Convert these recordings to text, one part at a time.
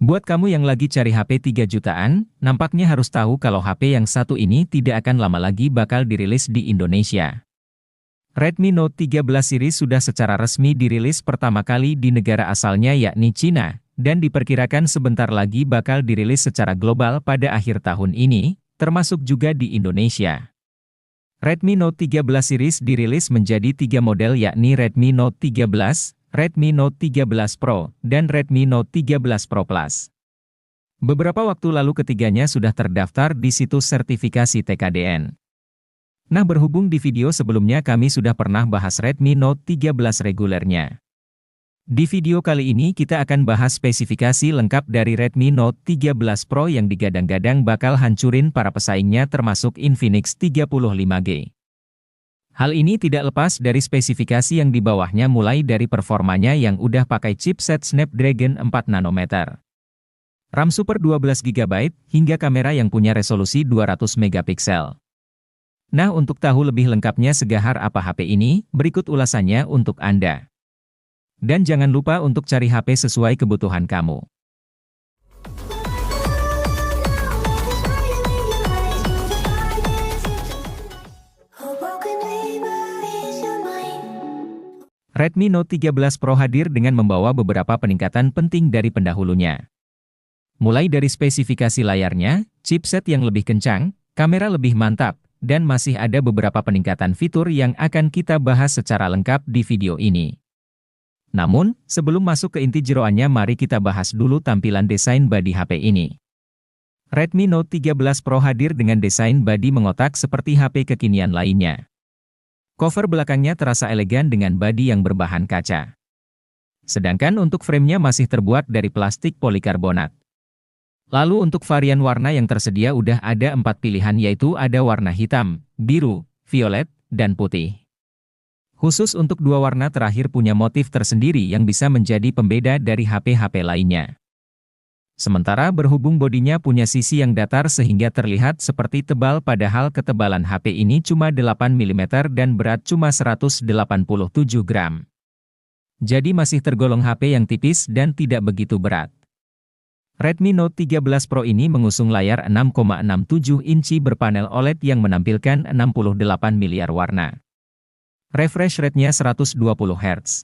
Buat kamu yang lagi cari HP 3 jutaan, nampaknya harus tahu kalau HP yang satu ini tidak akan lama lagi bakal dirilis di Indonesia. Redmi Note 13 series sudah secara resmi dirilis pertama kali di negara asalnya yakni Cina, dan diperkirakan sebentar lagi bakal dirilis secara global pada akhir tahun ini, termasuk juga di Indonesia. Redmi Note 13 series dirilis menjadi 3 model yakni Redmi Note 13, Redmi Note 13 Pro, dan Redmi Note 13 Pro Plus. Beberapa waktu lalu ketiganya sudah terdaftar di situs sertifikasi TKDN. Nah, berhubung di video sebelumnya kami sudah pernah bahas Redmi Note 13 regulernya. Di video kali ini kita akan bahas spesifikasi lengkap dari Redmi Note 13 Pro yang digadang-gadang bakal hancurin para pesaingnya termasuk Infinix 35G. Hal ini tidak lepas dari spesifikasi yang di bawahnya mulai dari performanya yang udah pakai chipset Snapdragon 4 nanometer. RAM Super 12 GB, hingga kamera yang punya resolusi 200 megapiksel. Nah, untuk tahu lebih lengkapnya segahar apa HP ini, berikut ulasannya untuk Anda. Dan jangan lupa untuk cari HP sesuai kebutuhan kamu. Redmi Note 13 Pro hadir dengan membawa beberapa peningkatan penting dari pendahulunya. Mulai dari spesifikasi layarnya, chipset yang lebih kencang, kamera lebih mantap, dan masih ada beberapa peningkatan fitur yang akan kita bahas secara lengkap di video ini. Namun, sebelum masuk ke inti jeroannya mari kita bahas dulu tampilan desain bodi HP ini. Redmi Note 13 Pro hadir dengan desain bodi mengotak seperti HP kekinian lainnya. Cover belakangnya terasa elegan dengan bodi yang berbahan kaca. Sedangkan untuk framenya masih terbuat dari plastik polikarbonat. Lalu untuk varian warna yang tersedia udah ada 4 pilihan yaitu ada warna hitam, biru, violet, dan putih. Khusus untuk dua warna terakhir punya motif tersendiri yang bisa menjadi pembeda dari HP-HP lainnya. Sementara berhubung bodinya punya sisi yang datar sehingga terlihat seperti tebal padahal ketebalan HP ini cuma 8 mm dan berat cuma 187 gram. Jadi masih tergolong HP yang tipis dan tidak begitu berat. Redmi Note 13 Pro ini mengusung layar 6,67 inci berpanel OLED yang menampilkan 68 miliar warna. Refresh rate-nya 120 Hz.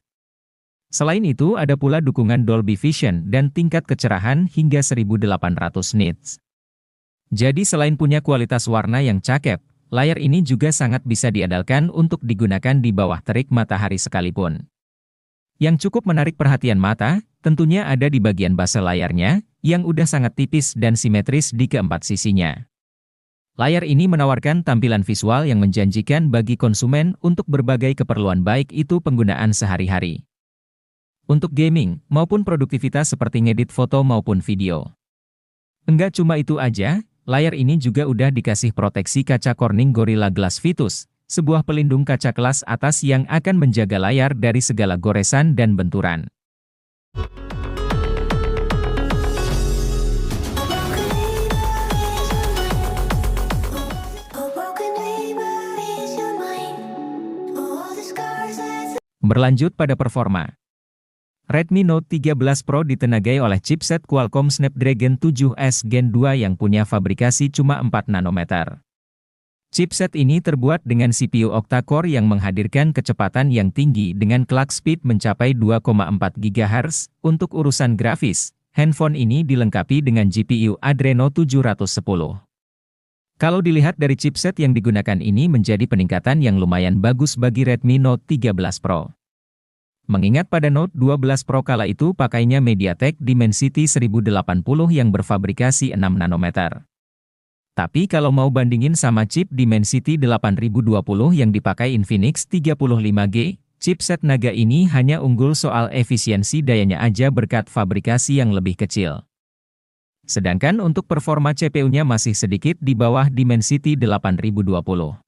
Selain itu ada pula dukungan Dolby Vision dan tingkat kecerahan hingga 1800 nits. Jadi selain punya kualitas warna yang cakep, layar ini juga sangat bisa diandalkan untuk digunakan di bawah terik matahari sekalipun. Yang cukup menarik perhatian mata, tentunya ada di bagian base layarnya, yang udah sangat tipis dan simetris di keempat sisinya. Layar ini menawarkan tampilan visual yang menjanjikan bagi konsumen untuk berbagai keperluan baik itu penggunaan sehari-hari. Untuk gaming, maupun produktivitas seperti ngedit foto maupun video. Enggak cuma itu aja, layar ini juga udah dikasih proteksi kaca Corning Gorilla Glass Vitus, sebuah pelindung kaca kelas atas yang akan menjaga layar dari segala goresan dan benturan. Berlanjut pada performa. Redmi Note 13 Pro ditenagai oleh chipset Qualcomm Snapdragon 7S Gen 2 yang punya fabrikasi cuma 4 nanometer. Chipset ini terbuat dengan CPU octa-core yang menghadirkan kecepatan yang tinggi dengan clock speed mencapai 2,4 GHz. Untuk urusan grafis, handphone ini dilengkapi dengan GPU Adreno 710. Kalau dilihat dari chipset yang digunakan ini menjadi peningkatan yang lumayan bagus bagi Redmi Note 13 Pro. Mengingat pada Note 12 Pro kala itu pakainya MediaTek Dimensity 1080 yang berfabrikasi 6 nanometer. Tapi kalau mau bandingin sama chip Dimensity 8020 yang dipakai Infinix 35G, chipset Naga ini hanya unggul soal efisiensi dayanya aja berkat fabrikasi yang lebih kecil. Sedangkan untuk performa CPU-nya masih sedikit di bawah Dimensity 8020.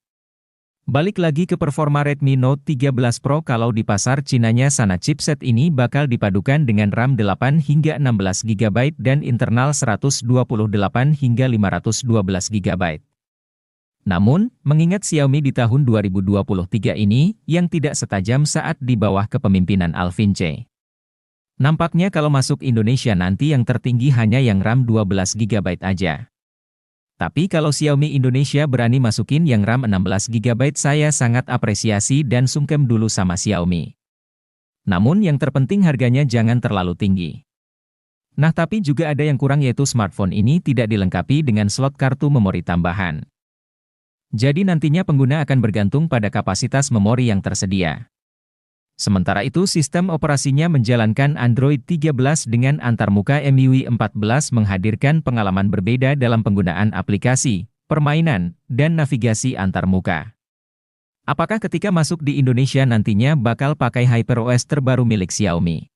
Balik lagi ke performa Redmi Note 13 Pro kalau di pasar Cinanya sana chipset ini bakal dipadukan dengan RAM 8 hingga 16 GB dan internal 128 hingga 512 GB. Namun, mengingat Xiaomi di tahun 2023 ini, yang tidak setajam saat di bawah kepemimpinan Alvin C. Nampaknya kalau masuk Indonesia nanti yang tertinggi hanya yang RAM 12 GB aja. Tapi kalau Xiaomi Indonesia berani masukin yang RAM 16 GB, saya sangat apresiasi dan sungkem dulu sama Xiaomi. Namun yang terpenting harganya jangan terlalu tinggi. Nah, tapi juga ada yang kurang, yaitu smartphone ini tidak dilengkapi dengan slot kartu memori tambahan. Jadi nantinya pengguna akan bergantung pada kapasitas memori yang tersedia. Sementara itu sistem operasinya menjalankan Android 13 dengan antarmuka MIUI 14 menghadirkan pengalaman berbeda dalam penggunaan aplikasi, permainan, dan navigasi antarmuka. Apakah ketika masuk di Indonesia nantinya bakal pakai HyperOS terbaru milik Xiaomi?